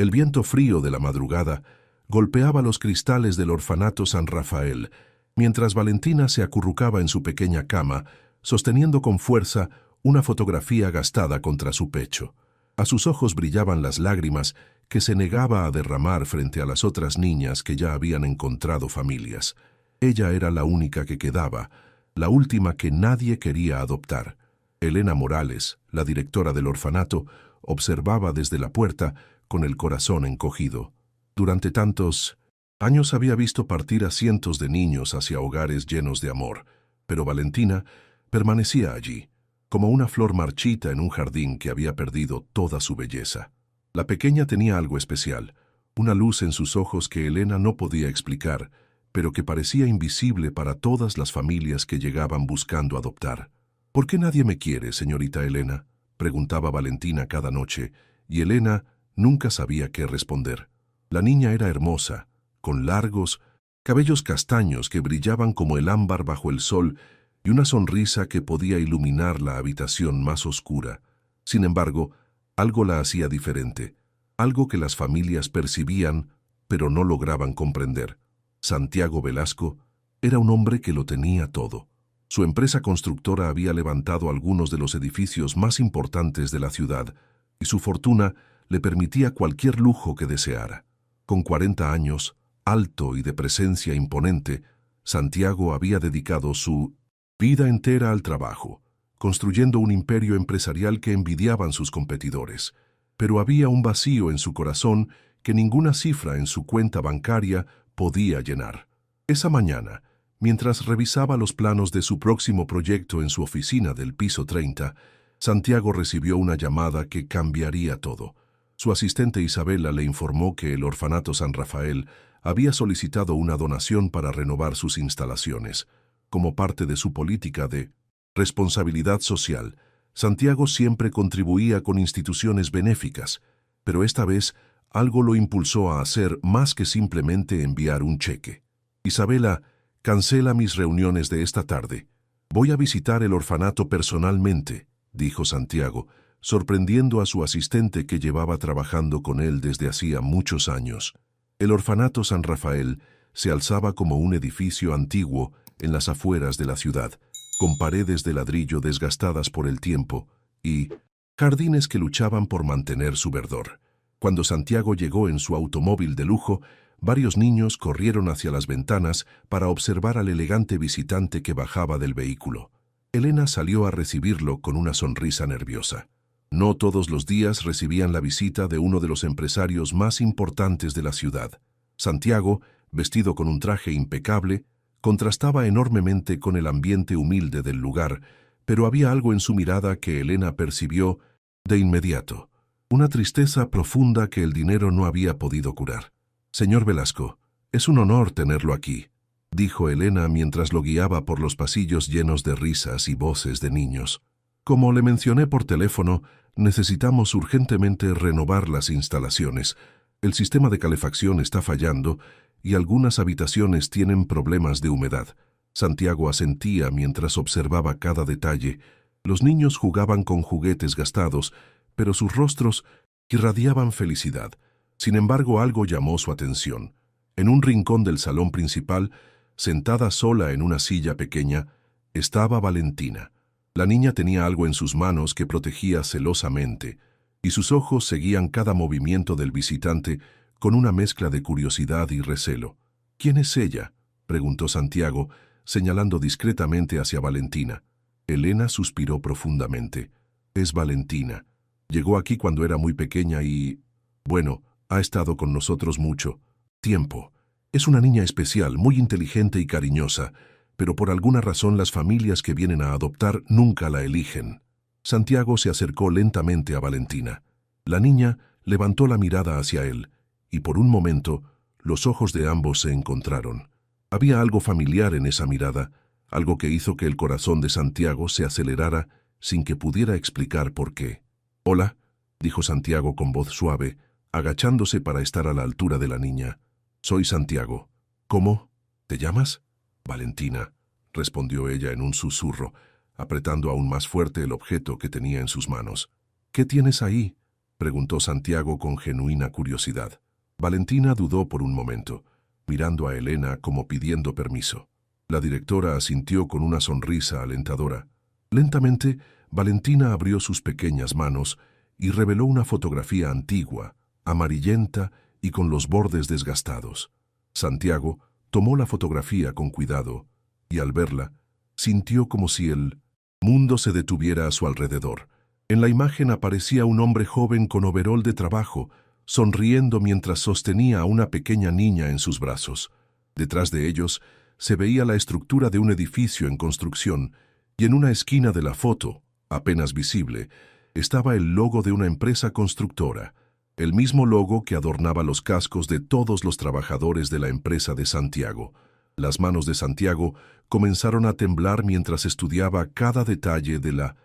El viento frío de la madrugada golpeaba los cristales del orfanato San Rafael, mientras Valentina se acurrucaba en su pequeña cama, sosteniendo con fuerza una fotografía gastada contra su pecho. A sus ojos brillaban las lágrimas que se negaba a derramar frente a las otras niñas que ya habían encontrado familias. Ella era la única que quedaba, la última que nadie quería adoptar. Elena Morales, la directora del orfanato, observaba desde la puerta con el corazón encogido. Durante tantos años había visto partir a cientos de niños hacia hogares llenos de amor, pero Valentina permanecía allí, como una flor marchita en un jardín que había perdido toda su belleza. La pequeña tenía algo especial, una luz en sus ojos que Elena no podía explicar, pero que parecía invisible para todas las familias que llegaban buscando adoptar. «¿Por qué nadie me quiere, señorita Elena?», preguntaba Valentina cada noche, y Elena nunca sabía qué responder. La niña era hermosa, con largos cabellos castaños que brillaban como el ámbar bajo el sol y una sonrisa que podía iluminar la habitación más oscura. Sin embargo, algo la hacía diferente, algo que las familias percibían, pero no lograban comprender. Santiago Velasco era un hombre que lo tenía todo. Su empresa constructora había levantado algunos de los edificios más importantes de la ciudad, y su fortuna le permitía cualquier lujo que deseara. Con 40 años, alto y de presencia imponente, Santiago había dedicado su vida entera al trabajo, construyendo un imperio empresarial que envidiaban sus competidores. Pero había un vacío en su corazón que ninguna cifra en su cuenta bancaria podía llenar. Esa mañana, mientras revisaba los planos de su próximo proyecto en su oficina del piso 30, Santiago recibió una llamada que cambiaría todo. Su asistente Isabela le informó que el orfanato San Rafael había solicitado una donación para renovar sus instalaciones. Como parte de su política de responsabilidad social, Santiago siempre contribuía con instituciones benéficas, pero esta vez algo lo impulsó a hacer más que simplemente enviar un cheque. «Isabela, cancela mis reuniones de esta tarde. Voy a visitar el orfanato personalmente», dijo Santiago, sorprendiendo a su asistente que llevaba trabajando con él desde hacía muchos años. El orfanato San Rafael se alzaba como un edificio antiguo en las afueras de la ciudad, con paredes de ladrillo desgastadas por el tiempo y jardines que luchaban por mantener su verdor. Cuando Santiago llegó en su automóvil de lujo, varios niños corrieron hacia las ventanas para observar al elegante visitante que bajaba del vehículo. Elena salió a recibirlo con una sonrisa nerviosa. No todos los días recibían la visita de uno de los empresarios más importantes de la ciudad. Santiago, vestido con un traje impecable, contrastaba enormemente con el ambiente humilde del lugar, pero había algo en su mirada que Elena percibió de inmediato, una tristeza profunda que el dinero no había podido curar. «Señor Velasco, es un honor tenerlo aquí», dijo Elena mientras lo guiaba por los pasillos llenos de risas y voces de niños. «Como le mencioné por teléfono, necesitamos urgentemente renovar las instalaciones. El sistema de calefacción está fallando y algunas habitaciones tienen problemas de humedad». Santiago asentía mientras observaba cada detalle. Los niños jugaban con juguetes gastados, pero sus rostros irradiaban felicidad. Sin embargo, algo llamó su atención. En un rincón del salón principal, sentada sola en una silla pequeña, estaba Valentina. La niña tenía algo en sus manos que protegía celosamente, y sus ojos seguían cada movimiento del visitante con una mezcla de curiosidad y recelo. «¿Quién es ella?», preguntó Santiago, señalando discretamente hacia Valentina. Elena suspiró profundamente. «Es Valentina. Llegó aquí cuando era muy pequeña y, bueno, ha estado con nosotros mucho tiempo. Es una niña especial, muy inteligente y cariñosa, pero por alguna razón las familias que vienen a adoptar nunca la eligen». Santiago se acercó lentamente a Valentina. La niña levantó la mirada hacia él, y por un momento los ojos de ambos se encontraron. Había algo familiar en esa mirada, algo que hizo que el corazón de Santiago se acelerara sin que pudiera explicar por qué. «Hola», dijo Santiago con voz suave, agachándose para estar a la altura de la niña. «Soy Santiago». «¿Cómo? ¿Te llamas?» «Valentina», respondió ella en un susurro, apretando aún más fuerte el objeto que tenía en sus manos. «¿Qué tienes ahí?». preguntó Santiago con genuina curiosidad. Valentina dudó por un momento, mirando a Elena como pidiendo permiso. La directora asintió con una sonrisa alentadora. Lentamente, Valentina abrió sus pequeñas manos y reveló una fotografía antigua, amarillenta y con los bordes desgastados. Santiago tomó la fotografía con cuidado y al verla, sintió como si el mundo se detuviera a su alrededor. En la imagen aparecía un hombre joven con overol de trabajo, sonriendo mientras sostenía a una pequeña niña en sus brazos. Detrás de ellos se veía la estructura de un edificio en construcción y en una esquina de la foto, apenas visible, estaba el logo de una empresa constructora, el mismo logo que adornaba los cascos de todos los trabajadores de la empresa de Santiago. Las manos de Santiago comenzaron a temblar mientras estudiaba cada detalle de la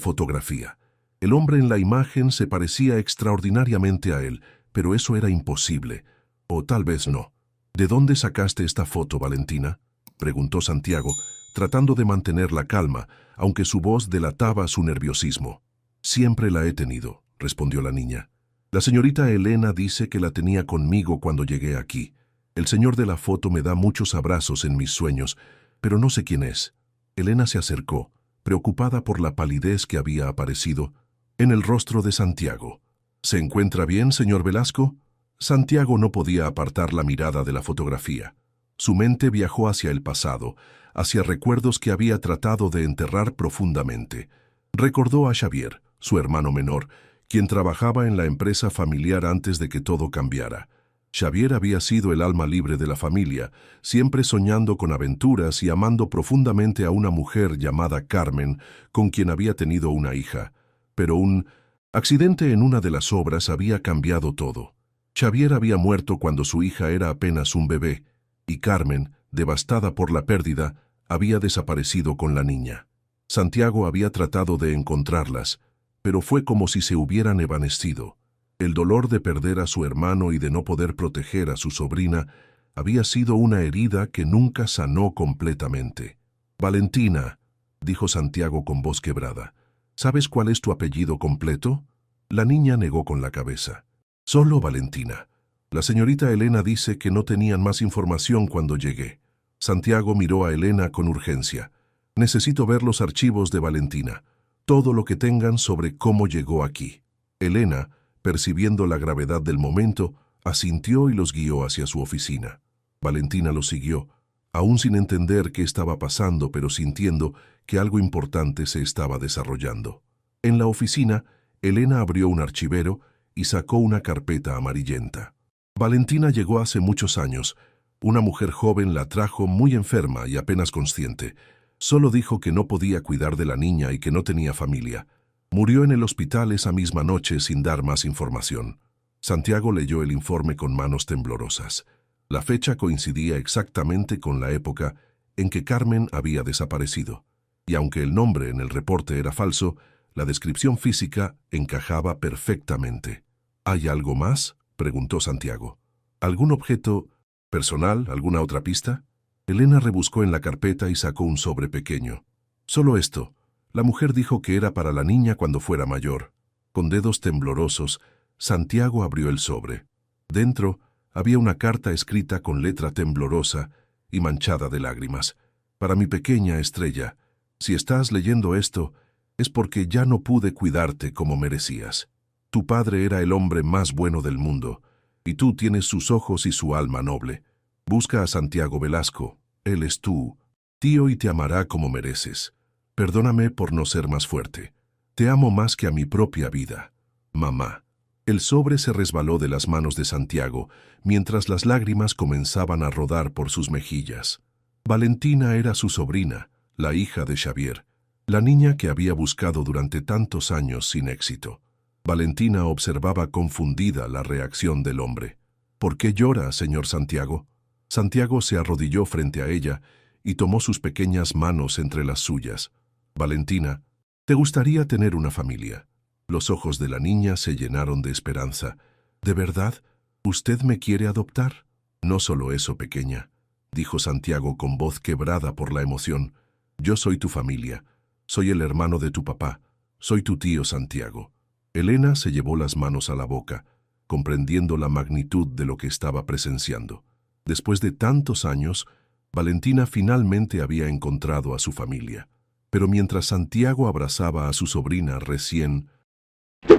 fotografía. El hombre en la imagen se parecía extraordinariamente a él, pero eso era imposible. O tal vez no. ¿De dónde sacaste esta foto, Valentina?, preguntó Santiago, tratando de mantener la calma, aunque su voz delataba su nerviosismo. Siempre la he tenido, respondió la niña. La señorita Elena dice que la tenía conmigo cuando llegué aquí. El señor de la foto me da muchos abrazos en mis sueños, pero no sé quién es. Elena se acercó, preocupada por la palidez que había aparecido en el rostro de Santiago. ¿Se encuentra bien, señor Velasco? Santiago no podía apartar la mirada de la fotografía. Su mente viajó hacia el pasado, hacia recuerdos que había tratado de enterrar profundamente. Recordó a Xavier, su hermano menor, quien trabajaba en la empresa familiar antes de que todo cambiara. Xavier había sido el alma libre de la familia, siempre soñando con aventuras y amando profundamente a una mujer llamada Carmen, con quien había tenido una hija. Pero un accidente en una de las obras había cambiado todo. Xavier había muerto cuando su hija era apenas un bebé, y Carmen, devastada por la pérdida, había desaparecido con la niña. Santiago había tratado de encontrarlas, pero fue como si se hubieran evanecido. El dolor de perder a su hermano y de no poder proteger a su sobrina había sido una herida que nunca sanó completamente. «Valentina», dijo Santiago con voz quebrada, «¿sabes cuál es tu apellido completo?». La niña negó con la cabeza. «Solo Valentina. La señorita Elena dice que no tenían más información cuando llegué». Santiago miró a Elena con urgencia. «Necesito ver los archivos de Valentina, todo lo que tengan sobre cómo llegó aquí». Elena, percibiendo la gravedad del momento, asintió y los guió hacia su oficina. Valentina los siguió, aún sin entender qué estaba pasando, pero sintiendo que algo importante se estaba desarrollando. En la oficina, Elena abrió un archivero y sacó una carpeta amarillenta. Valentina llegó hace muchos años. Una mujer joven la trajo muy enferma y apenas consciente. Solo dijo que no podía cuidar de la niña y que no tenía familia. Murió en el hospital esa misma noche sin dar más información. Santiago leyó el informe con manos temblorosas. La fecha coincidía exactamente con la época en que Carmen había desaparecido. Y aunque el nombre en el reporte era falso, la descripción física encajaba perfectamente. ¿Hay algo más?, preguntó Santiago. ¿Algún objeto personal, alguna otra pista? Elena rebuscó en la carpeta y sacó un sobre pequeño. Solo esto. La mujer dijo que era para la niña cuando fuera mayor. Con dedos temblorosos, Santiago abrió el sobre. Dentro había una carta escrita con letra temblorosa y manchada de lágrimas. «Para mi pequeña Estrella, si estás leyendo esto, es porque ya no pude cuidarte como merecías. Tu padre era el hombre más bueno del mundo, y tú tienes sus ojos y su alma noble. Busca a Santiago Velasco, él es tu tío y te amará como mereces. Perdóname por no ser más fuerte. Te amo más que a mi propia vida. Mamá». El sobre se resbaló de las manos de Santiago, mientras las lágrimas comenzaban a rodar por sus mejillas. Valentina era su sobrina, la hija de Xavier, la niña que había buscado durante tantos años sin éxito. Valentina observaba confundida la reacción del hombre. «¿Por qué llora, señor Santiago?». Santiago se arrodilló frente a ella y tomó sus pequeñas manos entre las suyas. «Valentina, ¿te gustaría tener una familia?». Los ojos de la niña se llenaron de esperanza. «¿De verdad? ¿Usted me quiere adoptar?». «No solo eso, pequeña», dijo Santiago con voz quebrada por la emoción. «Yo soy tu familia. Soy el hermano de tu papá. Soy tu tío Santiago». Elena se llevó las manos a la boca, comprendiendo la magnitud de lo que estaba presenciando. Después de tantos años, Valentina finalmente había encontrado a su familia. Pero mientras Santiago abrazaba a su sobrina recién...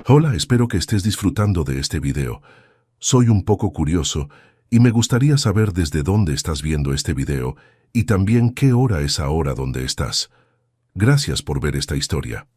Hola, espero que estés disfrutando de este video. Soy un poco curioso y me gustaría saber desde dónde estás viendo este video y también qué hora es ahora donde estás. Gracias por ver esta historia.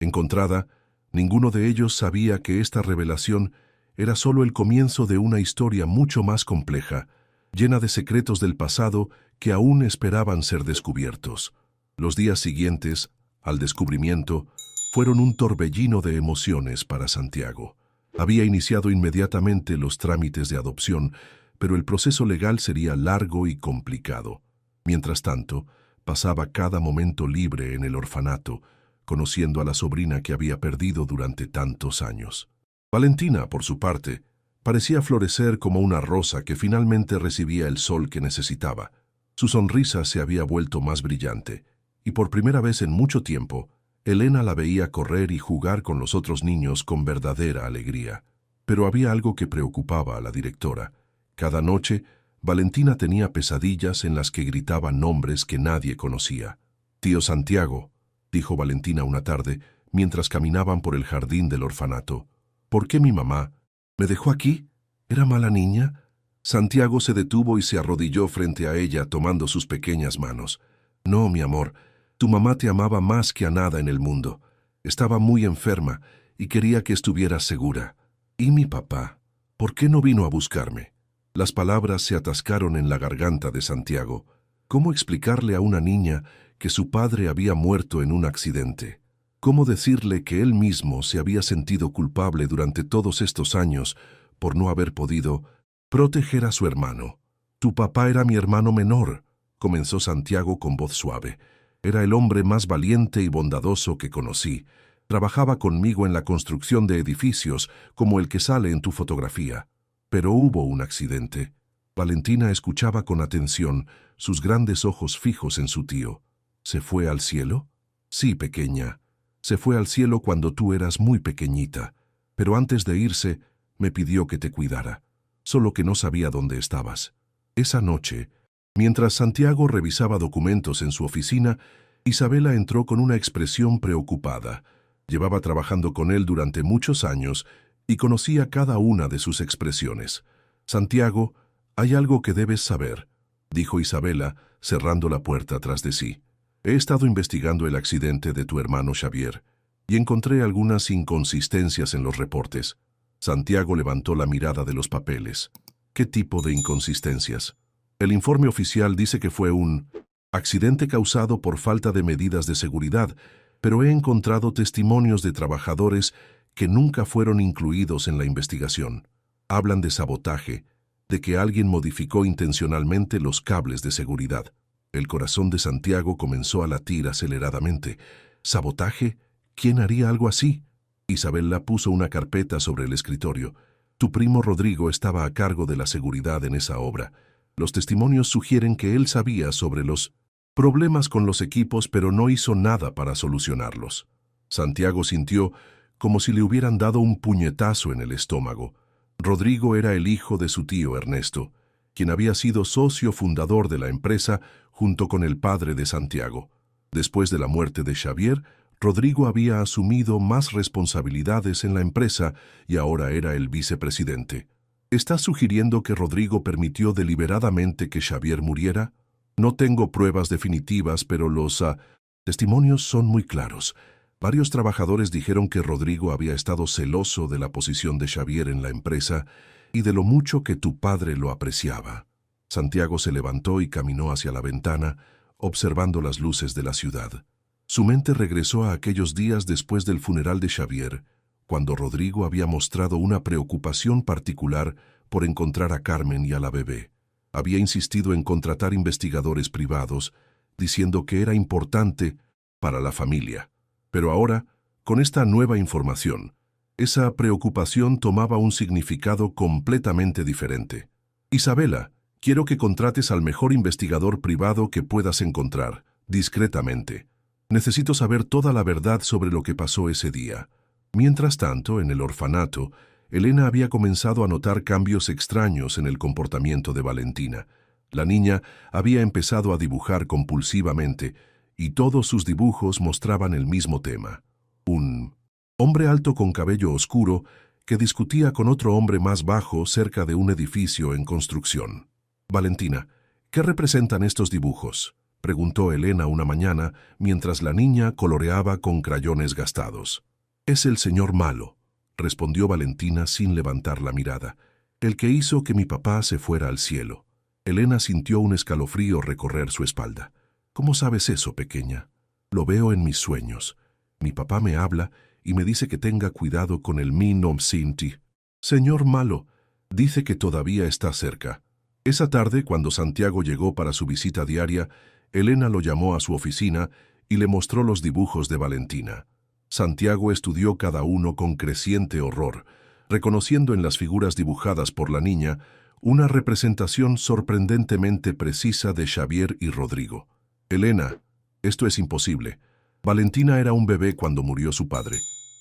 Encontrada, ninguno de ellos sabía que esta revelación era solo el comienzo de una historia mucho más compleja, llena de secretos del pasado que aún esperaban ser descubiertos. Los días siguientes, al descubrimiento, fueron un torbellino de emociones para Santiago. Había iniciado inmediatamente los trámites de adopción, pero el proceso legal sería largo y complicado. Mientras tanto, pasaba cada momento libre en el orfanato, conociendo a la sobrina que había perdido durante tantos años. Valentina, por su parte, parecía florecer como una rosa que finalmente recibía el sol que necesitaba. Su sonrisa se había vuelto más brillante, y por primera vez en mucho tiempo, Elena la veía correr y jugar con los otros niños con verdadera alegría. Pero había algo que preocupaba a la directora. Cada noche, Valentina tenía pesadillas en las que gritaba nombres que nadie conocía. «Tío Santiago», dijo Valentina una tarde, mientras caminaban por el jardín del orfanato. «¿Por qué mi mamá me dejó aquí? ¿Era mala niña?» Santiago se detuvo y se arrodilló frente a ella, tomando sus pequeñas manos. «No, mi amor, tu mamá te amaba más que a nada en el mundo. Estaba muy enferma y quería que estuvieras segura. ¿Y mi papá? ¿Por qué no vino a buscarme?» Las palabras se atascaron en la garganta de Santiago. ¿Cómo explicarle a una niña que su padre había muerto en un accidente? ¿Cómo decirle que él mismo se había sentido culpable durante todos estos años por no haber podido proteger a su hermano? «Tu papá era mi hermano menor», comenzó Santiago con voz suave. «Era el hombre más valiente y bondadoso que conocí. Trabajaba conmigo en la construcción de edificios como el que sale en tu fotografía. Pero hubo un accidente». Valentina escuchaba con atención, sus grandes ojos fijos en su tío. «¿Se fue al cielo?» «Sí, pequeña. Se fue al cielo cuando tú eras muy pequeñita. Pero antes de irse, me pidió que te cuidara. Solo que no sabía dónde estabas». Esa noche, mientras Santiago revisaba documentos en su oficina, Isabela entró con una expresión preocupada. Llevaba trabajando con él durante muchos años y conocía cada una de sus expresiones. «Santiago, hay algo que debes saber», dijo Isabela, cerrando la puerta tras de sí. «He estado investigando el accidente de tu hermano Xavier y encontré algunas inconsistencias en los reportes». Santiago levantó la mirada de los papeles. «¿Qué tipo de inconsistencias?» «El informe oficial dice que fue un accidente causado por falta de medidas de seguridad, pero he encontrado testimonios de trabajadores que nunca fueron incluidos en la investigación. Hablan de sabotaje, de que alguien modificó intencionalmente los cables de seguridad». El corazón de Santiago comenzó a latir aceleradamente. «¿Sabotaje? ¿Quién haría algo así?» Isabela puso una carpeta sobre el escritorio. «Tu primo Rodrigo estaba a cargo de la seguridad en esa obra. Los testimonios sugieren que él sabía sobre los problemas con los equipos, pero no hizo nada para solucionarlos». Santiago sintió como si le hubieran dado un puñetazo en el estómago. Rodrigo era el hijo de su tío Ernesto, quien había sido socio fundador de la empresa junto con el padre de Santiago. Después de la muerte de Xavier, Rodrigo había asumido más responsabilidades en la empresa y ahora era el vicepresidente. ¿Estás sugiriendo que Rodrigo permitió deliberadamente que Xavier muriera? No tengo pruebas definitivas, pero los testimonios son muy claros. Varios trabajadores dijeron que Rodrigo había estado celoso de la posición de Xavier en la empresa y de lo mucho que tu padre lo apreciaba». Santiago se levantó y caminó hacia la ventana, observando las luces de la ciudad. Su mente regresó a aquellos días después del funeral de Xavier, cuando Rodrigo había mostrado una preocupación particular por encontrar a Carmen y a la bebé. Había insistido en contratar investigadores privados, diciendo que era importante para la familia. Pero ahora, con esta nueva información, esa preocupación tomaba un significado completamente diferente. «Isabela, quiero que contrates al mejor investigador privado que puedas encontrar, discretamente. Necesito saber toda la verdad sobre lo que pasó ese día. Mientras tanto, en el orfanato, Elena había comenzado a notar cambios extraños en el comportamiento de Valentina. La niña había empezado a dibujar compulsivamente, y todos sus dibujos mostraban el mismo tema. Un hombre alto con cabello oscuro que discutía con otro hombre más bajo cerca de un edificio en construcción. «Valentina, ¿qué representan estos dibujos?», preguntó Elena una mañana mientras la niña coloreaba con crayones gastados. «Es el señor malo», respondió Valentina sin levantar la mirada, «el que hizo que mi papá se fuera al cielo». Elena sintió un escalofrío recorrer su espalda. «¿Cómo sabes eso, pequeña?». «Lo veo en mis sueños. Mi papá me habla y me dice que tenga cuidado con el Mi nom Sinti. Señor malo, dice que todavía está cerca». Esa tarde, cuando Santiago llegó para su visita diaria, Elena lo llamó a su oficina y le mostró los dibujos de Valentina. Santiago estudió cada uno con creciente horror, reconociendo en las figuras dibujadas por la niña una representación sorprendentemente precisa de Xavier y Rodrigo. «Elena, esto es imposible. Valentina era un bebé cuando murió su padre.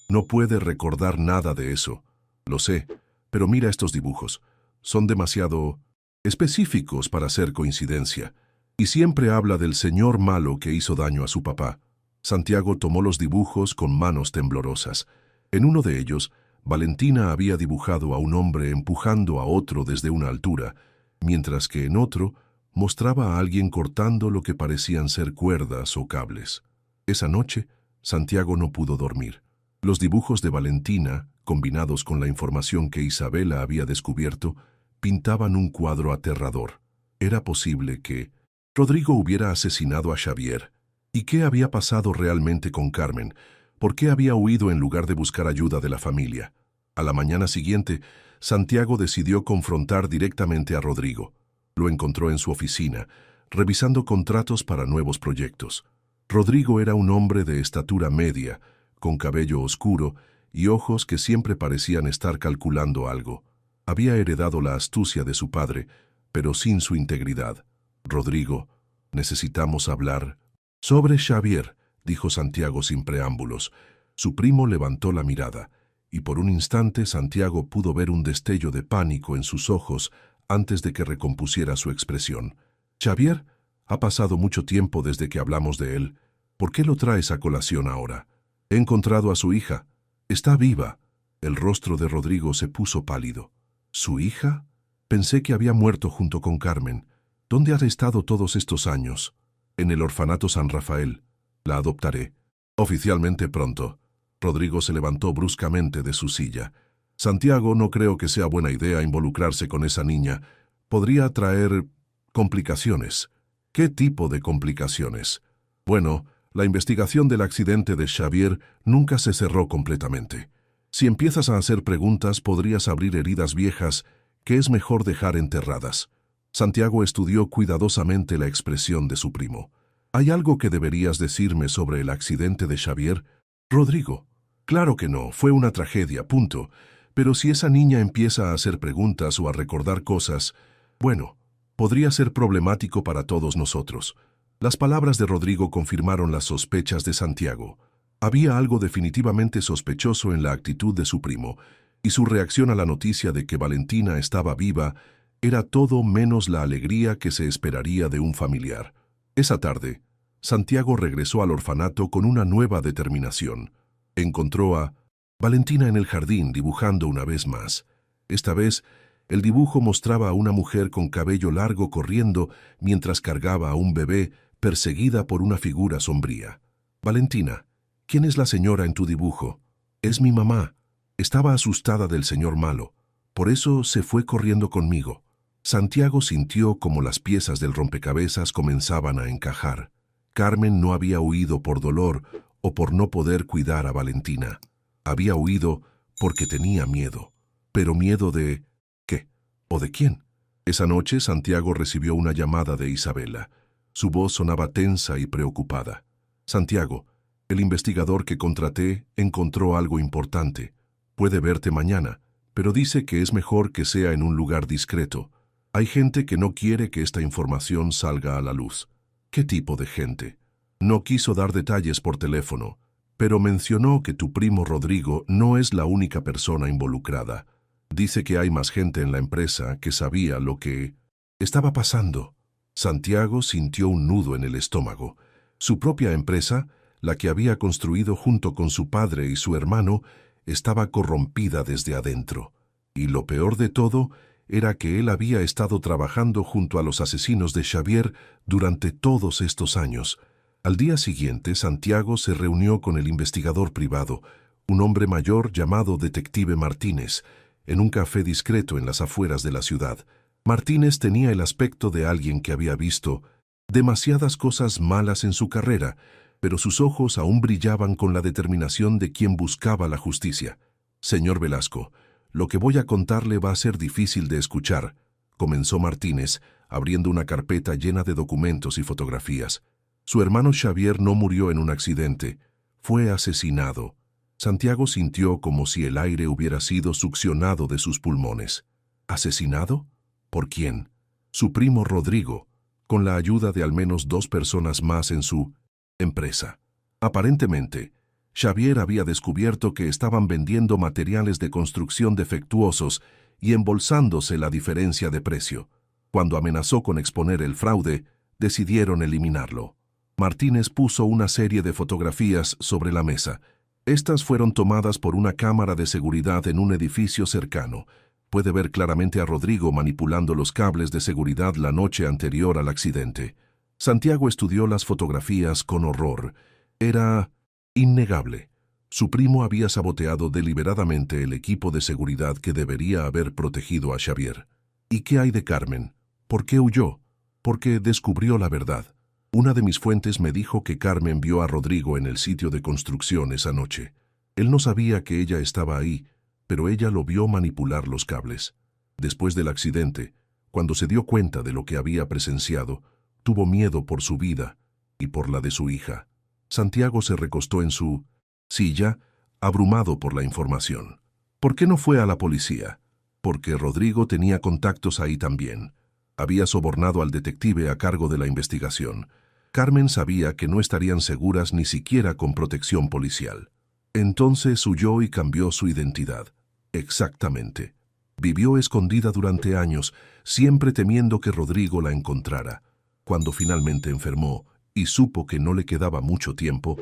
No puede recordar nada de eso. Lo sé, pero mira estos dibujos. Son demasiado específicos para ser coincidencia. Y siempre habla del señor malo que hizo daño a su papá». Santiago tomó los dibujos con manos temblorosas. En uno de ellos, Valentina había dibujado a un hombre empujando a otro desde una altura, mientras que en otro mostraba a alguien cortando lo que parecían ser cuerdas o cables. Esa noche, Santiago no pudo dormir. Los dibujos de Valentina, combinados con la información que Isabela había descubierto, pintaban un cuadro aterrador. Era posible que Rodrigo hubiera asesinado a Xavier. ¿Y qué había pasado realmente con Carmen? ¿Por qué había huido en lugar de buscar ayuda de la familia? A la mañana siguiente, Santiago decidió confrontar directamente a Rodrigo. Lo encontró en su oficina, revisando contratos para nuevos proyectos. Rodrigo era un hombre de estatura media, con cabello oscuro y ojos que siempre parecían estar calculando algo. Había heredado la astucia de su padre, pero sin su integridad. «Rodrigo, necesitamos hablar». «Sobre Xavier», dijo Santiago sin preámbulos. Su primo levantó la mirada, y por un instante Santiago pudo ver un destello de pánico en sus ojos antes de que recompusiera su expresión. «Xavier, ha pasado mucho tiempo desde que hablamos de él. ¿Por qué lo traes a colación ahora? He encontrado a su hija. Está viva». El rostro de Rodrigo se puso pálido. «¿Su hija? Pensé que había muerto junto con Carmen. ¿Dónde has estado todos estos años?» «En el orfanato San Rafael. La adoptaré. Oficialmente pronto». Rodrigo se levantó bruscamente de su silla. «Santiago, no creo que sea buena idea involucrarse con esa niña. Podría traer complicaciones». «¿Qué tipo de complicaciones?» «Bueno, la investigación del accidente de Xavier nunca se cerró completamente. Si empiezas a hacer preguntas, podrías abrir heridas viejas que es mejor dejar enterradas». Santiago estudió cuidadosamente la expresión de su primo. «¿Hay algo que deberías decirme sobre el accidente de Xavier?» «Rodrigo, claro que no, fue una tragedia, punto. Pero si esa niña empieza a hacer preguntas o a recordar cosas, bueno, podría ser problemático para todos nosotros». Las palabras de Rodrigo confirmaron las sospechas de Santiago. Había algo definitivamente sospechoso en la actitud de su primo, y su reacción a la noticia de que Valentina estaba viva era todo menos la alegría que se esperaría de un familiar. Esa tarde, Santiago regresó al orfanato con una nueva determinación. Encontró a Valentina en el jardín dibujando una vez más. Esta vez, el dibujo mostraba a una mujer con cabello largo corriendo mientras cargaba a un bebé perseguida por una figura sombría. «Valentina, ¿quién es la señora en tu dibujo?» «Es mi mamá. Estaba asustada del señor malo. Por eso se fue corriendo conmigo». Santiago sintió como las piezas del rompecabezas comenzaban a encajar. Carmen no había huido por dolor o por no poder cuidar a Valentina. Había huido porque tenía miedo. ¿Pero miedo de qué? ¿O de quién? Esa noche Santiago recibió una llamada de Isabela. Su voz sonaba tensa y preocupada. «Santiago, el investigador que contraté encontró algo importante. Puede verte mañana, pero dice que es mejor que sea en un lugar discreto. Hay gente que no quiere que esta información salga a la luz». «¿Qué tipo de gente?» No quiso dar detalles por teléfono, pero mencionó que tu primo Rodrigo no es la única persona involucrada. Dice que hay más gente en la empresa que sabía lo que estaba pasando. Santiago sintió un nudo en el estómago. Su propia empresa, la que había construido junto con su padre y su hermano, estaba corrompida desde adentro. Y lo peor de todo era que él había estado trabajando junto a los asesinos de Xavier durante todos estos años. Al día siguiente, Santiago se reunió con el investigador privado, un hombre mayor llamado Detective Martínez, en un café discreto en las afueras de la ciudad. Martínez tenía el aspecto de alguien que había visto demasiadas cosas malas en su carrera, pero sus ojos aún brillaban con la determinación de quien buscaba la justicia. «Señor Velasco, lo que voy a contarle va a ser difícil de escuchar», comenzó Martínez, abriendo una carpeta llena de documentos y fotografías. Su hermano Xavier no murió en un accidente, fue asesinado. Santiago sintió como si el aire hubiera sido succionado de sus pulmones. ¿Asesinado? ¿Por quién? Su primo Rodrigo, con la ayuda de al menos 2 personas más en su empresa. Aparentemente, Xavier había descubierto que estaban vendiendo materiales de construcción defectuosos y embolsándose la diferencia de precio. Cuando amenazó con exponer el fraude, decidieron eliminarlo. Martínez puso una serie de fotografías sobre la mesa. Estas fueron tomadas por una cámara de seguridad en un edificio cercano. Puede ver claramente a Rodrigo manipulando los cables de seguridad la noche anterior al accidente. Santiago estudió las fotografías con horror. Era innegable. Su primo había saboteado deliberadamente el equipo de seguridad que debería haber protegido a Xavier. ¿Y qué hay de Carmen? ¿Por qué huyó? Porque descubrió la verdad. Una de mis fuentes me dijo que Carmen vio a Rodrigo en el sitio de construcción esa noche. Él no sabía que ella estaba ahí, pero ella lo vio manipular los cables. Después del accidente, cuando se dio cuenta de lo que había presenciado, tuvo miedo por su vida y por la de su hija. Santiago se recostó en su silla, abrumado por la información. ¿Por qué no fue a la policía? Porque Rodrigo tenía contactos ahí también. Había sobornado al detective a cargo de la investigación. Carmen sabía que no estarían seguras ni siquiera con protección policial. Entonces huyó y cambió su identidad. Exactamente. Vivió escondida durante años, siempre temiendo que Rodrigo la encontrara. Cuando finalmente enfermó y supo que no le quedaba mucho tiempo,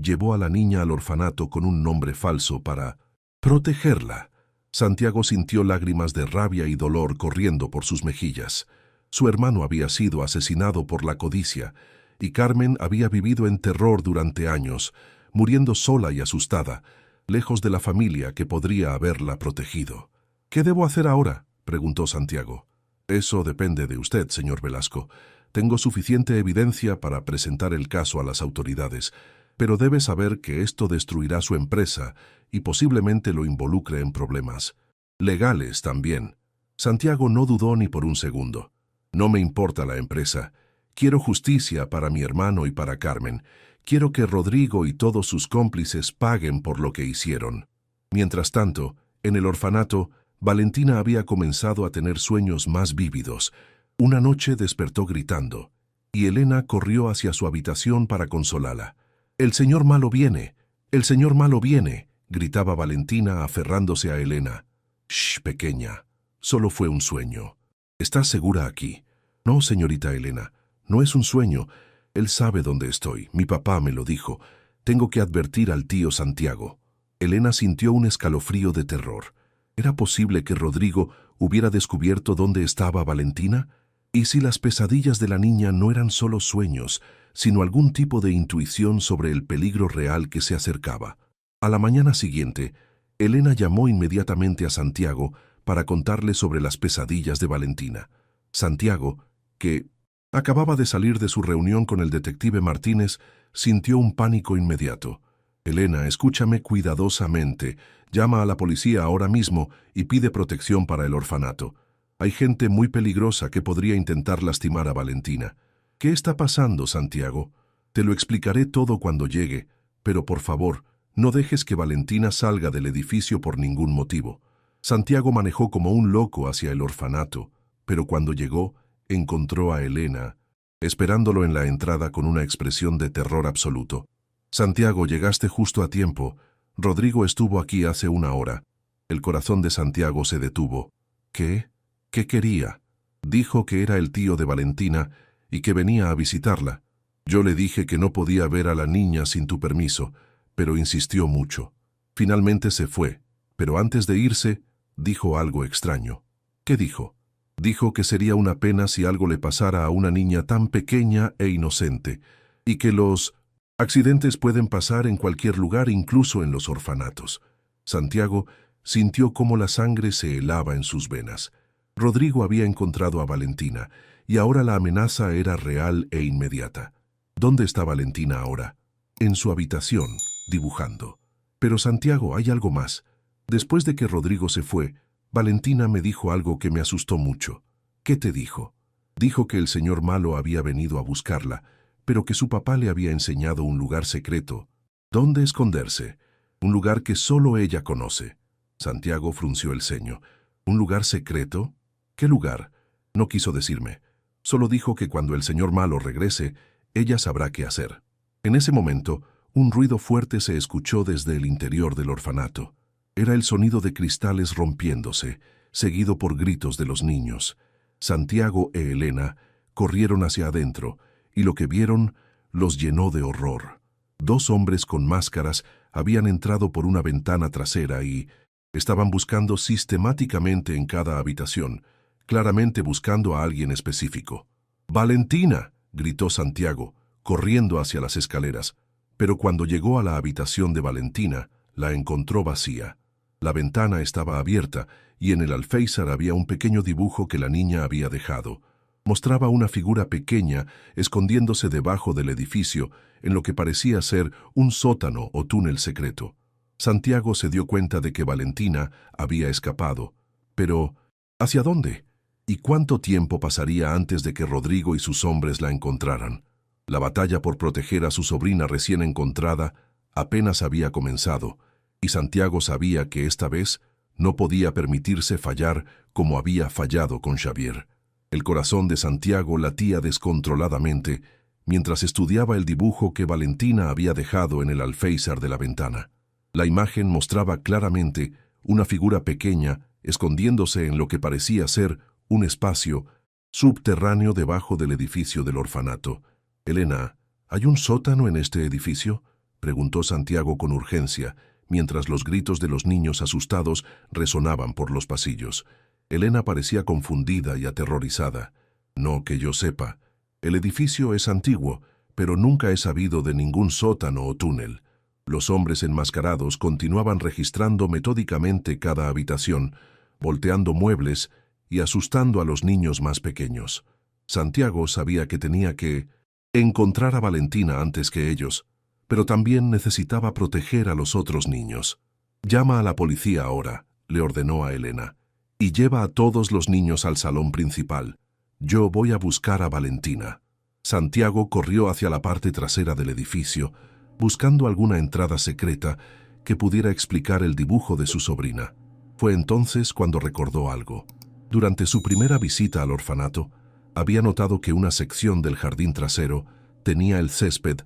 llevó a la niña al orfanato con un nombre falso para protegerla. Santiago sintió lágrimas de rabia y dolor corriendo por sus mejillas. Su hermano había sido asesinado por la codicia, y Carmen había vivido en terror durante años, muriendo sola y asustada, lejos de la familia que podría haberla protegido. «¿Qué debo hacer ahora?», preguntó Santiago. «Eso depende de usted, señor Velasco. Tengo suficiente evidencia para presentar el caso a las autoridades, pero debe saber que esto destruirá su empresa y posiblemente lo involucre en problemas legales también». Santiago no dudó ni por un segundo. «No me importa la empresa. Quiero justicia para mi hermano y para Carmen. Quiero que Rodrigo y todos sus cómplices paguen por lo que hicieron». Mientras tanto, en el orfanato, Valentina había comenzado a tener sueños más vívidos. Una noche despertó gritando, y Elena corrió hacia su habitación para consolarla. «El señor malo viene, el señor malo viene», gritaba Valentina aferrándose a Elena. «Shh, pequeña, solo fue un sueño. ¿Estás segura aquí?» «No, señorita Elena, no es un sueño. Él sabe dónde estoy, mi papá me lo dijo. Tengo que advertir al tío Santiago». Elena sintió un escalofrío de terror. ¿Era posible que Rodrigo hubiera descubierto dónde estaba Valentina? ¿Y si las pesadillas de la niña no eran solo sueños, sino algún tipo de intuición sobre el peligro real que se acercaba? A la mañana siguiente, Elena llamó inmediatamente a Santiago para contarle sobre las pesadillas de Valentina. Santiago, que acababa de salir de su reunión con el detective Martínez, sintió un pánico inmediato. «Elena, escúchame cuidadosamente. Llama a la policía ahora mismo y pide protección para el orfanato. Hay gente muy peligrosa que podría intentar lastimar a Valentina». «¿Qué está pasando, Santiago? Te lo explicaré todo cuando llegue, pero por favor, no dejes que Valentina salga del edificio por ningún motivo». Santiago manejó como un loco hacia el orfanato, pero cuando llegó, encontró a Elena, esperándolo en la entrada con una expresión de terror absoluto. Santiago, llegaste justo a tiempo. Rodrigo estuvo aquí hace una hora. El corazón de Santiago se detuvo. ¿Qué? ¿Qué quería? Dijo que era el tío de Valentina y que venía a visitarla. Yo le dije que no podía ver a la niña sin tu permiso, pero insistió mucho. Finalmente se fue, pero antes de irse, dijo algo extraño. ¿Qué dijo? Dijo que sería una pena si algo le pasara a una niña tan pequeña e inocente, y que los accidentes pueden pasar en cualquier lugar, incluso en los orfanatos. Santiago sintió cómo la sangre se helaba en sus venas. Rodrigo había encontrado a Valentina, y ahora la amenaza era real e inmediata. ¿Dónde está Valentina ahora? En su habitación, dibujando. Pero Santiago, hay algo más. Después de que Rodrigo se fue, Valentina me dijo algo que me asustó mucho. ¿Qué te dijo? Dijo que el señor malo había venido a buscarla, pero que su papá le había enseñado un lugar secreto. ¿Dónde esconderse? Un lugar que solo ella conoce. Santiago frunció el ceño. ¿Un lugar secreto? ¿Qué lugar? No quiso decirme. Solo dijo que cuando el señor malo regrese, ella sabrá qué hacer. En ese momento, un ruido fuerte se escuchó desde el interior del orfanato. Era el sonido de cristales rompiéndose, seguido por gritos de los niños. Santiago e Elena corrieron hacia adentro, y lo que vieron los llenó de horror. Dos hombres con máscaras habían entrado por una ventana trasera y estaban buscando sistemáticamente en cada habitación, claramente buscando a alguien específico. «¡Valentina!», gritó Santiago, corriendo hacia las escaleras, pero cuando llegó a la habitación de Valentina, la encontró vacía. La ventana estaba abierta y en el alféizar había un pequeño dibujo que la niña había dejado. Mostraba una figura pequeña escondiéndose debajo del edificio en lo que parecía ser un sótano o túnel secreto. Santiago se dio cuenta de que Valentina había escapado. Pero, ¿hacia dónde? ¿Y cuánto tiempo pasaría antes de que Rodrigo y sus hombres la encontraran? La batalla por proteger a su sobrina recién encontrada apenas había comenzado, y Santiago sabía que esta vez no podía permitirse fallar como había fallado con Xavier. El corazón de Santiago latía descontroladamente mientras estudiaba el dibujo que Valentina había dejado en el alféizar de la ventana. La imagen mostraba claramente una figura pequeña escondiéndose en lo que parecía ser un espacio subterráneo debajo del edificio del orfanato. «Elena, ¿hay un sótano en este edificio?», preguntó Santiago con urgencia, mientras los gritos de los niños asustados resonaban por los pasillos. Elena parecía confundida y aterrorizada. «No que yo sepa. El edificio es antiguo, pero nunca he sabido de ningún sótano o túnel». Los hombres enmascarados continuaban registrando metódicamente cada habitación, volteando muebles y asustando a los niños más pequeños. Santiago sabía que tenía que encontrar a Valentina antes que ellos, pero también necesitaba proteger a los otros niños. «Llama a la policía ahora», le ordenó a Elena, «y lleva a todos los niños al salón principal. Yo voy a buscar a Valentina». Santiago corrió hacia la parte trasera del edificio, buscando alguna entrada secreta que pudiera explicar el dibujo de su sobrina. Fue entonces cuando recordó algo. Durante su primera visita al orfanato, había notado que una sección del jardín trasero tenía el césped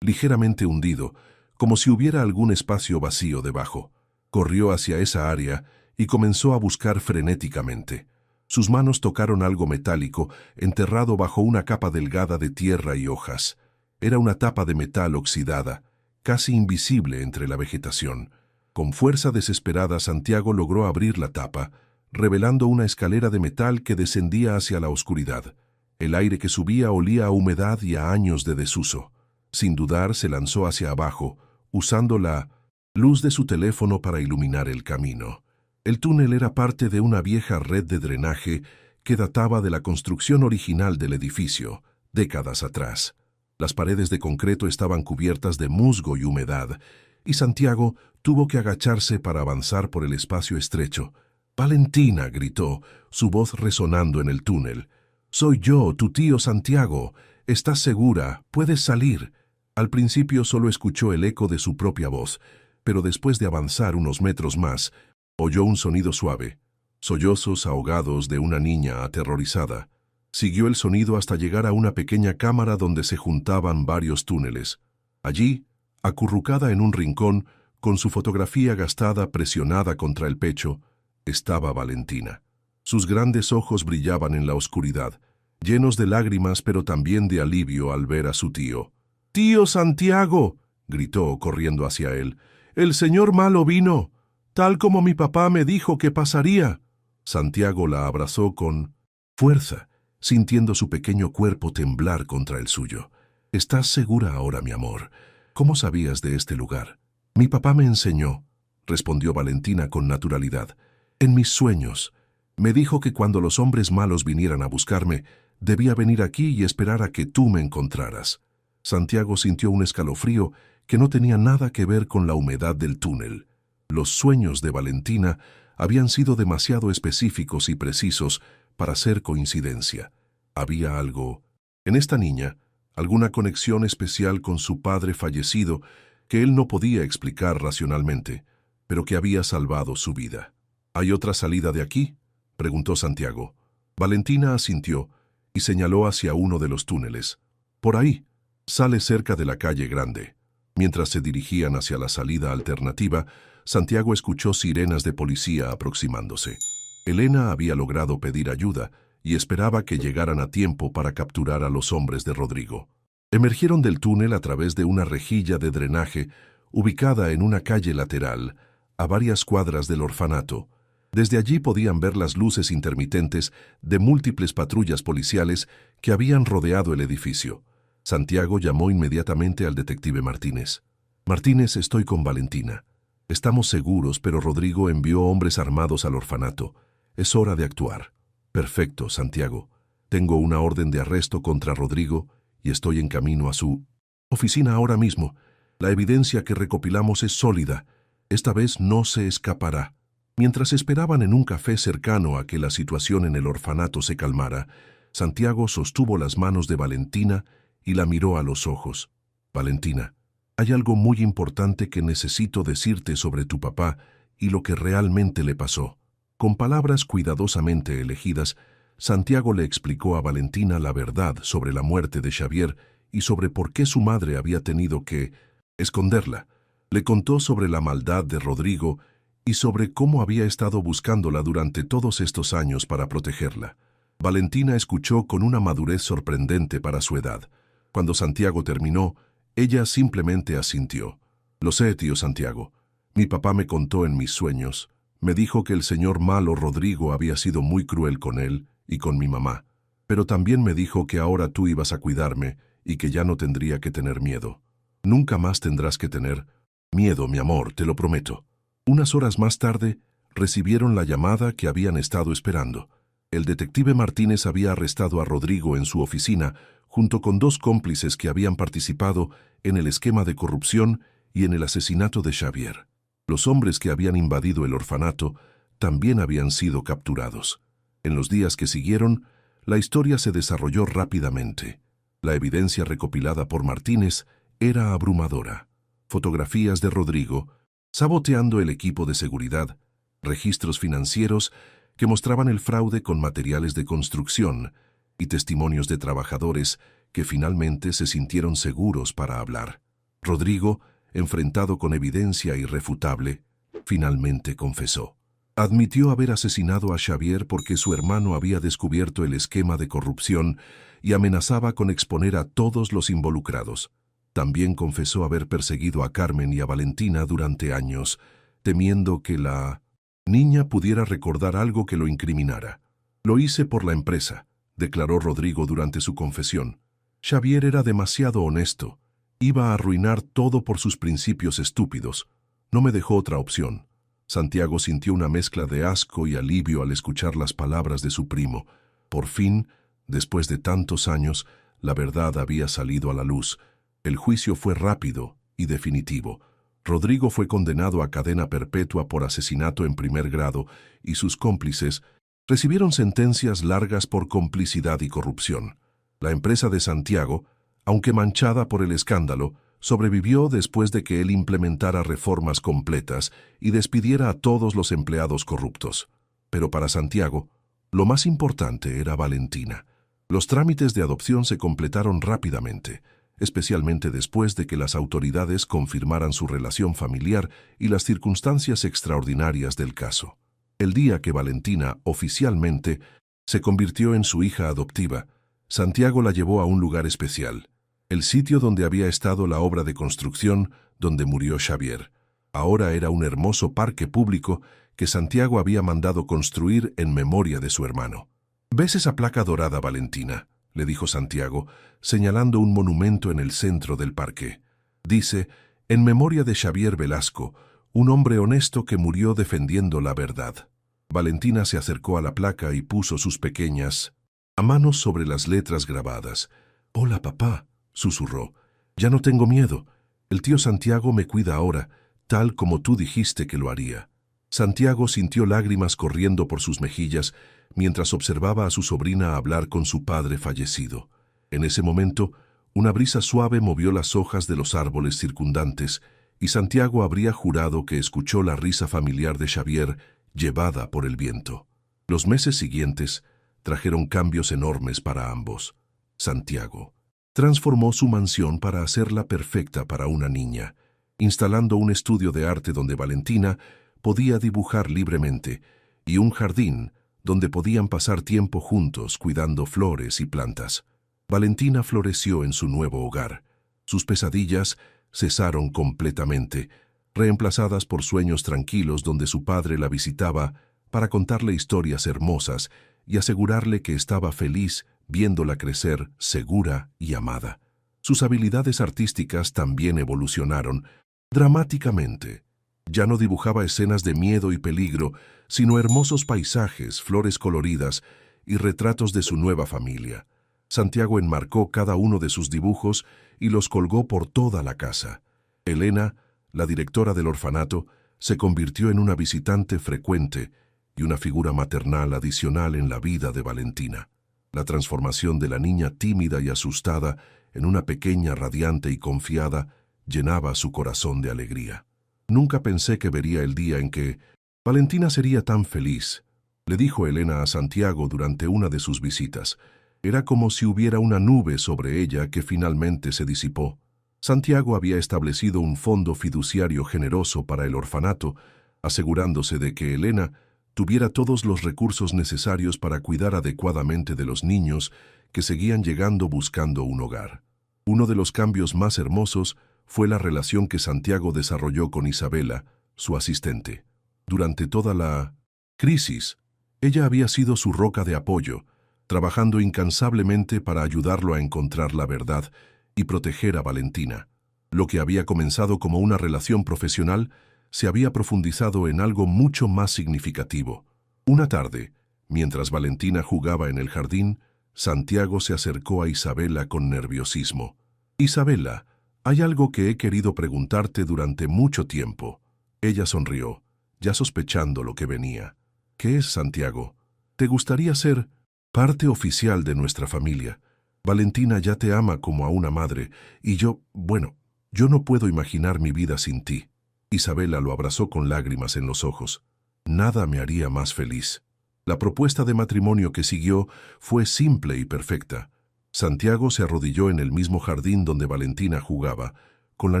ligeramente hundido, como si hubiera algún espacio vacío debajo. Corrió hacia esa área y comenzó a buscar frenéticamente. Sus manos tocaron algo metálico enterrado bajo una capa delgada de tierra y hojas. Era una tapa de metal oxidada, casi invisible entre la vegetación. Con fuerza desesperada, Santiago logró abrir la tapa, revelando una escalera de metal que descendía hacia la oscuridad. El aire que subía olía a humedad y a años de desuso. Sin dudar, se lanzó hacia abajo, usando la luz de su teléfono para iluminar el camino. El túnel era parte de una vieja red de drenaje que databa de la construcción original del edificio, décadas atrás. Las paredes de concreto estaban cubiertas de musgo y humedad, y Santiago tuvo que agacharse para avanzar por el espacio estrecho. «¡Valentina!», gritó, su voz resonando en el túnel. «Soy yo, tu tío Santiago. ¿Estás segura? ¿Puedes salir?». Al principio solo escuchó el eco de su propia voz, pero después de avanzar unos metros más, oyó un sonido suave, sollozos ahogados de una niña aterrorizada. Siguió el sonido hasta llegar a una pequeña cámara donde se juntaban varios túneles. Allí, Acurrucada en un rincón, con su fotografía gastada presionada contra el pecho, estaba Valentina. Sus grandes ojos brillaban en la oscuridad, llenos de lágrimas pero también de alivio al ver a su tío. «¡Tío Santiago!», gritó corriendo hacia él. «El señor malo vino, tal como mi papá me dijo que pasaría». Santiago la abrazó con fuerza, sintiendo su pequeño cuerpo temblar contra el suyo. «¿Estás segura ahora, mi amor? ¿Cómo sabías de este lugar?» «Mi papá me enseñó», respondió Valentina con naturalidad. «En mis sueños. Me dijo que cuando los hombres malos vinieran a buscarme, debía venir aquí y esperar a que tú me encontraras». Santiago sintió un escalofrío que no tenía nada que ver con la humedad del túnel. Los sueños de Valentina habían sido demasiado específicos y precisos para ser coincidencia. Había algo en esta niña, alguna conexión especial con su padre fallecido que él no podía explicar racionalmente, pero que había salvado su vida. «¿Hay otra salida de aquí?», preguntó Santiago. Valentina asintió y señaló hacia uno de los túneles. «Por ahí. Sale cerca de la calle grande». Mientras se dirigían hacia la salida alternativa, Santiago escuchó sirenas de policía aproximándose. Elena había logrado pedir ayuda y esperaba que llegaran a tiempo para capturar a los hombres de Rodrigo. Emergieron del túnel a través de una rejilla de drenaje ubicada en una calle lateral, a varias cuadras del orfanato. Desde allí podían ver las luces intermitentes de múltiples patrullas policiales que habían rodeado el edificio. Santiago llamó inmediatamente al detective Martínez. «Martínez, estoy con Valentina. Estamos seguros, pero Rodrigo envió hombres armados al orfanato. Es hora de actuar». «Perfecto, Santiago. Tengo una orden de arresto contra Rodrigo y estoy en camino a su oficina ahora mismo. La evidencia que recopilamos es sólida. Esta vez no se escapará». Mientras esperaban en un café cercano a que la situación en el orfanato se calmara, Santiago sostuvo las manos de Valentina y la miró a los ojos. «Valentina, hay algo muy importante que necesito decirte sobre tu papá y lo que realmente le pasó». Con palabras cuidadosamente elegidas, Santiago le explicó a Valentina la verdad sobre la muerte de Xavier y sobre por qué su madre había tenido que esconderla. Le contó sobre la maldad de Rodrigo y sobre cómo había estado buscándola durante todos estos años para protegerla. Valentina escuchó con una madurez sorprendente para su edad. Cuando Santiago terminó, ella simplemente asintió. «Lo sé, tío Santiago. Mi papá me contó en mis sueños. Me dijo que el señor malo Rodrigo había sido muy cruel con él y con mi mamá. Pero también me dijo que ahora tú ibas a cuidarme y que ya no tendría que tener miedo. Nunca más tendrás que tener miedo, mi amor, te lo prometo». Unas horas más tarde, recibieron la llamada que habían estado esperando. El detective Martínez había arrestado a Rodrigo en su oficina, junto con 2 cómplices que habían participado en el esquema de corrupción y en el asesinato de Xavier. Los hombres que habían invadido el orfanato también habían sido capturados. En los días que siguieron, la historia se desarrolló rápidamente. La evidencia recopilada por Martínez era abrumadora. Fotografías de Rodrigo, saboteando el equipo de seguridad, registros financieros que mostraban el fraude con materiales de construcción y testimonios de trabajadores que finalmente se sintieron seguros para hablar. Rodrigo, enfrentado con evidencia irrefutable, finalmente confesó. Admitió haber asesinado a Xavier porque su hermano había descubierto el esquema de corrupción y amenazaba con exponer a todos los involucrados. También confesó haber perseguido a Carmen y a Valentina durante años, temiendo que la niña pudiera recordar algo que lo incriminara. «Lo hice por la empresa», declaró Rodrigo durante su confesión. «Xavier era demasiado honesto. Iba a arruinar todo por sus principios estúpidos. No me dejó otra opción». Santiago sintió una mezcla de asco y alivio al escuchar las palabras de su primo. Por fin, después de tantos años, la verdad había salido a la luz. El juicio fue rápido y definitivo. Rodrigo fue condenado a cadena perpetua por asesinato en primer grado y sus cómplices recibieron sentencias largas por complicidad y corrupción. La empresa de Santiago, aunque manchada por el escándalo, sobrevivió después de que él implementara reformas completas y despidiera a todos los empleados corruptos. Pero para Santiago, lo más importante era Valentina. Los trámites de adopción se completaron rápidamente. especialmente después de que las autoridades confirmaran su relación familiar y las circunstancias extraordinarias del caso. El día que Valentina oficialmente se convirtió en su hija adoptiva, Santiago la llevó a un lugar especial, el sitio donde había estado la obra de construcción donde murió Xavier. Ahora era un hermoso parque público que Santiago había mandado construir en memoria de su hermano. «¿Ves esa placa dorada, Valentina?», le dijo Santiago, señalando un monumento en el centro del parque. Dice, «En memoria de Xavier Velasco, un hombre honesto que murió defendiendo la verdad». Valentina se acercó a la placa y puso sus pequeñas manos sobre las letras grabadas. «Hola, papá», susurró. «Ya no tengo miedo. El tío Santiago me cuida ahora, tal como tú dijiste que lo haría». Santiago sintió lágrimas corriendo por sus mejillas mientras observaba a su sobrina hablar con su padre fallecido. En ese momento, una brisa suave movió las hojas de los árboles circundantes y Santiago habría jurado que escuchó la risa familiar de Xavier llevada por el viento. Los meses siguientes trajeron cambios enormes para ambos. Santiago transformó su mansión para hacerla perfecta para una niña, instalando un estudio de arte donde Valentina podía dibujar libremente y un jardín donde podían pasar tiempo juntos cuidando flores y plantas. Valentina floreció en su nuevo hogar. Sus pesadillas cesaron completamente, reemplazadas por sueños tranquilos donde su padre la visitaba para contarle historias hermosas y asegurarle que estaba feliz viéndola crecer segura y amada. Sus habilidades artísticas también evolucionaron dramáticamente. Ya no dibujaba escenas de miedo y peligro, sino hermosos paisajes, flores coloridas y retratos de su nueva familia. Santiago enmarcó cada uno de sus dibujos y los colgó por toda la casa. Elena, la directora del orfanato, se convirtió en una visitante frecuente y una figura maternal adicional en la vida de Valentina. La transformación de la niña tímida y asustada en una pequeña radiante y confiada llenaba su corazón de alegría. «Nunca pensé que vería el día en que Valentina sería tan feliz», le dijo Elena a Santiago durante una de sus visitas. Era como si hubiera una nube sobre ella que finalmente se disipó. Santiago había establecido un fondo fiduciario generoso para el orfanato, asegurándose de que Elena tuviera todos los recursos necesarios para cuidar adecuadamente de los niños que seguían llegando buscando un hogar. Uno de los cambios más hermosos fue la relación que Santiago desarrolló con Isabela, su asistente. Durante toda la crisis, ella había sido su roca de apoyo, trabajando incansablemente para ayudarlo a encontrar la verdad y proteger a Valentina. Lo que había comenzado como una relación profesional se había profundizado en algo mucho más significativo. Una tarde, mientras Valentina jugaba en el jardín, Santiago se acercó a Isabela con nerviosismo. «Isabela, hay algo que he querido preguntarte durante mucho tiempo». Ella sonrió, ya sospechando lo que venía. «¿Qué es, Santiago? ¿Te gustaría ser parte oficial de nuestra familia? Valentina ya te ama como a una madre, y yo no puedo imaginar mi vida sin ti». Isabela lo abrazó con lágrimas en los ojos. «Nada me haría más feliz». La propuesta de matrimonio que siguió fue simple y perfecta. Santiago se arrodilló en el mismo jardín donde Valentina jugaba, con la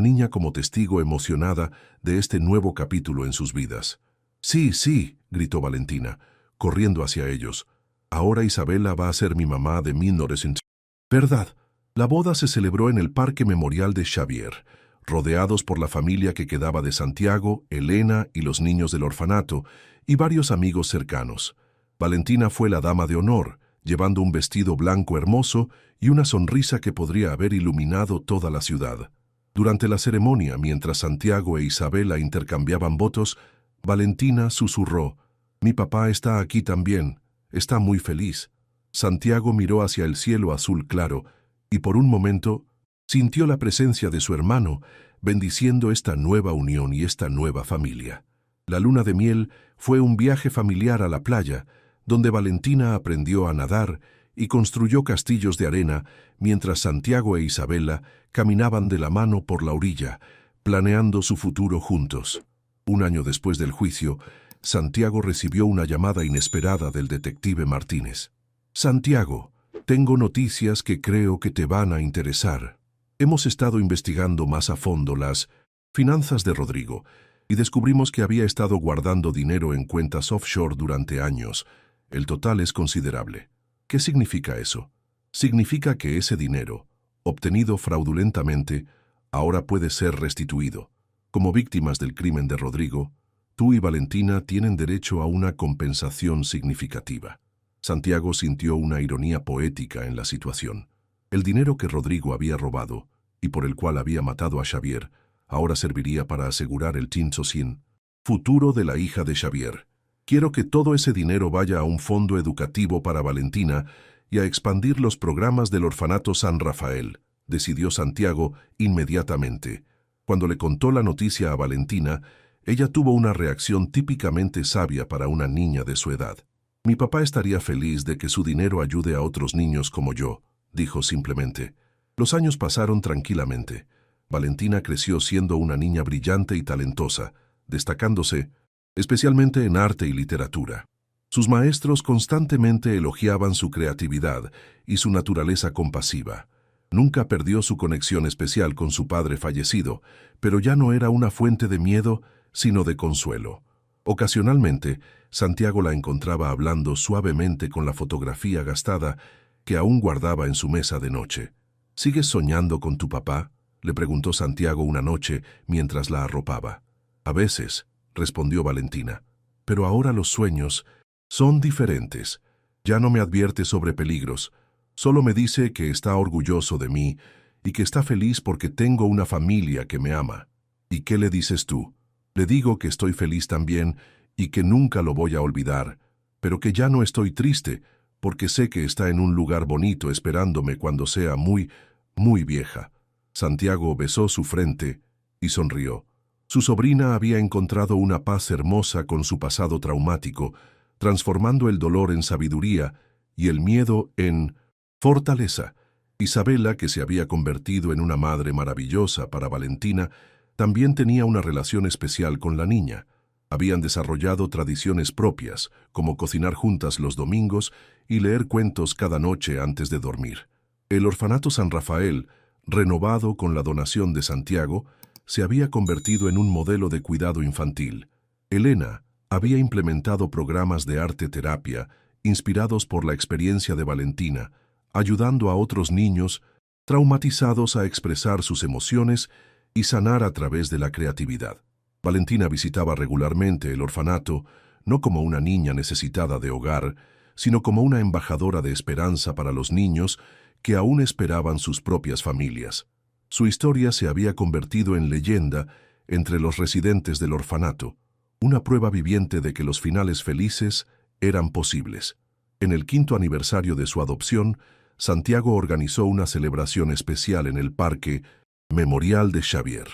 niña como testigo emocionada de este nuevo capítulo en sus vidas. «Sí, sí», gritó Valentina, corriendo hacia ellos. «Ahora Isabela va a ser mi mamá de 1900». «¿Verdad?». La boda se celebró en el Parque Memorial de Xavier, rodeados por la familia que quedaba de Santiago, Elena y los niños del orfanato, y varios amigos cercanos. Valentina fue la dama de honor, llevando un vestido blanco hermoso y una sonrisa que podría haber iluminado toda la ciudad. Durante la ceremonia, mientras Santiago e Isabela intercambiaban votos, Valentina susurró: «Mi papá está aquí también, está muy feliz». Santiago miró hacia el cielo azul claro y por un momento sintió la presencia de su hermano, bendiciendo esta nueva unión y esta nueva familia. La luna de miel fue un viaje familiar a la playa, donde Valentina aprendió a nadar y construyó castillos de arena, mientras Santiago e Isabela caminaban de la mano por la orilla, planeando su futuro juntos. Un año después del juicio, Santiago recibió una llamada inesperada del detective Martínez. «Santiago, tengo noticias que creo que te van a interesar». Hemos estado investigando más a fondo las finanzas de Rodrigo y descubrimos que había estado guardando dinero en cuentas offshore durante años. El total es considerable. ¿Qué significa eso? Significa que ese dinero, obtenido fraudulentamente, ahora puede ser restituido. Como víctimas del crimen de Rodrigo, tú y Valentina tienen derecho a una compensación significativa. Santiago sintió una ironía poética en la situación. El dinero que Rodrigo había robado, y por el cual había matado a Xavier, ahora serviría para asegurar el Tin futuro de la hija de Xavier. Quiero que todo ese dinero vaya a un fondo educativo para Valentina y a expandir los programas del orfanato San Rafael, decidió Santiago inmediatamente. Cuando le contó la noticia a Valentina, ella tuvo una reacción típicamente sabia para una niña de su edad. Mi papá estaría feliz de que su dinero ayude a otros niños como yo, dijo simplemente. Los años pasaron tranquilamente. Valentina creció siendo una niña brillante y talentosa, destacándose especialmente en arte y literatura. Sus maestros constantemente elogiaban su creatividad y su naturaleza compasiva. Nunca perdió su conexión especial con su padre fallecido, pero ya no era una fuente de miedo, sino de consuelo. Ocasionalmente, Santiago la encontraba hablando suavemente con la fotografía gastada que aún guardaba en su mesa de noche. ¿Sigues soñando con tu papá?, le preguntó Santiago una noche mientras la arropaba. A veces, respondió Valentina, pero ahora los sueños son diferentes. Ya no me advierte sobre peligros, solo me dice que está orgulloso de mí y que está feliz porque tengo una familia que me ama. ¿Y qué le dices tú? Le digo que estoy feliz también y que nunca lo voy a olvidar, pero que ya no estoy triste porque sé que está en un lugar bonito esperándome cuando sea muy, muy vieja. Santiago besó su frente y sonrió. Su sobrina había encontrado una paz hermosa con su pasado traumático, transformando el dolor en sabiduría y el miedo en fortaleza. Isabela, que se había convertido en una madre maravillosa para Valentina, también tenía una relación especial con la niña. Habían desarrollado tradiciones propias, como cocinar juntas los domingos y leer cuentos cada noche antes de dormir. El orfanato San Rafael, renovado con la donación de Santiago, se había convertido en un modelo de cuidado infantil. Elena había implementado programas de arte-terapia inspirados por la experiencia de Valentina, ayudando a otros niños traumatizados a expresar sus emociones y sanar a través de la creatividad. Valentina visitaba regularmente el orfanato, no como una niña necesitada de hogar, sino como una embajadora de esperanza para los niños que aún esperaban sus propias familias. Su historia se había convertido en leyenda entre los residentes del orfanato, una prueba viviente de que los finales felices eran posibles. En el 5º aniversario de su adopción, Santiago organizó una celebración especial en el Parque Memorial de Xavier.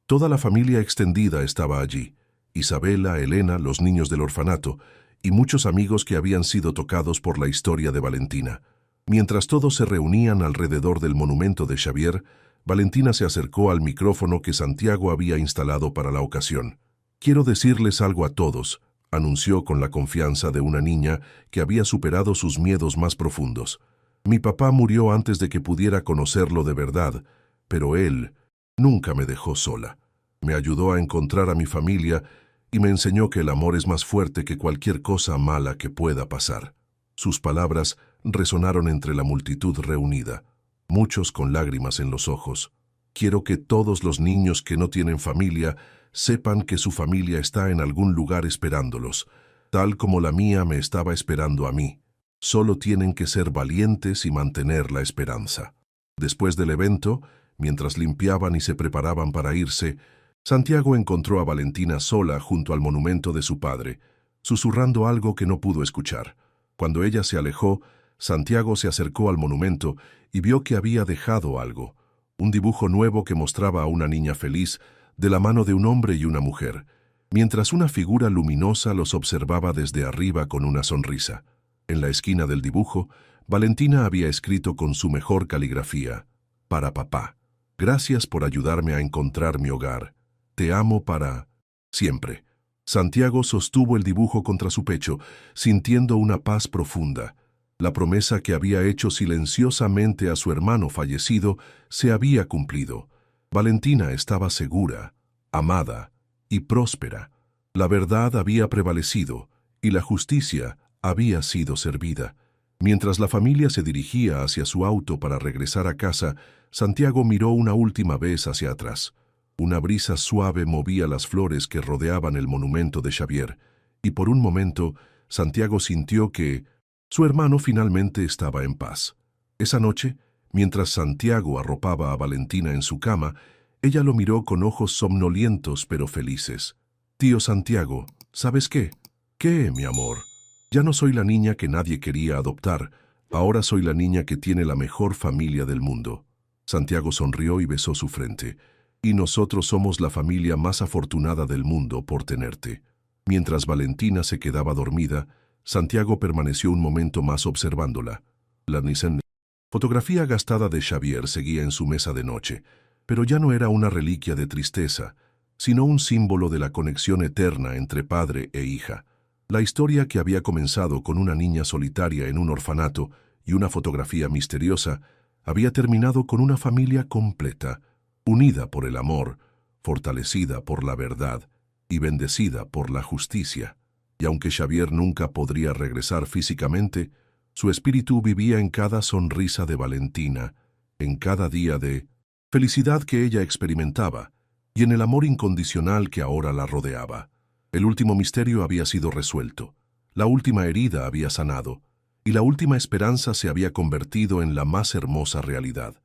Toda la familia extendida estaba allí: Isabela, Elena, los niños del orfanato y muchos amigos que habían sido tocados por la historia de Valentina. Mientras todos se reunían alrededor del monumento de Xavier, Valentina se acercó al micrófono que Santiago había instalado para la ocasión. «Quiero decirles algo a todos», anunció con la confianza de una niña que había superado sus miedos más profundos. «Mi papá murió antes de que pudiera conocerlo de verdad, pero él nunca me dejó sola. Me ayudó a encontrar a mi familia y me enseñó que el amor es más fuerte que cualquier cosa mala que pueda pasar». Sus palabras resonaron entre la multitud reunida, muchos con lágrimas en los ojos. «Quiero que todos los niños que no tienen familia sepan que su familia está en algún lugar esperándolos, tal como la mía me estaba esperando a mí. Solo tienen que ser valientes y mantener la esperanza». Después del evento, mientras limpiaban y se preparaban para irse, Santiago encontró a Valentina sola junto al monumento de su padre, susurrando algo que no pudo escuchar. Cuando ella se alejó, Santiago se acercó al monumento y vio que había dejado algo, un dibujo nuevo que mostraba a una niña feliz de la mano de un hombre y una mujer, mientras una figura luminosa los observaba desde arriba con una sonrisa. En la esquina del dibujo, Valentina había escrito con su mejor caligrafía: «Para papá. Gracias por ayudarme a encontrar mi hogar. Te amo para siempre». Santiago sostuvo el dibujo contra su pecho, sintiendo una paz profunda. La promesa que había hecho silenciosamente a su hermano fallecido se había cumplido. Valentina estaba segura, amada y próspera. La verdad había prevalecido y la justicia había sido servida. Mientras la familia se dirigía hacia su auto para regresar a casa, Santiago miró una última vez hacia atrás. Una brisa suave movía las flores que rodeaban el monumento de Xavier, y por un momento Santiago sintió que su hermano finalmente estaba en paz. Esa noche, mientras Santiago arropaba a Valentina en su cama, ella lo miró con ojos somnolientos pero felices. «Tío Santiago, ¿sabes qué? ¿Qué, mi amor? Ya no soy la niña que nadie quería adoptar, ahora soy la niña que tiene la mejor familia del mundo». Santiago sonrió y besó su frente. «Y nosotros somos la familia más afortunada del mundo por tenerte». Mientras Valentina se quedaba dormida, Santiago permaneció un momento más observándola. La fotografía gastada de Xavier seguía en su mesa de noche, pero ya no era una reliquia de tristeza, sino un símbolo de la conexión eterna entre padre e hija. La historia que había comenzado con una niña solitaria en un orfanato y una fotografía misteriosa, había terminado con una familia completa, unida por el amor, fortalecida por la verdad y bendecida por la justicia. Y aunque Xavier nunca podría regresar físicamente, su espíritu vivía en cada sonrisa de Valentina, en cada día de felicidad que ella experimentaba y en el amor incondicional que ahora la rodeaba. El último misterio había sido resuelto, la última herida había sanado y la última esperanza se había convertido en la más hermosa realidad.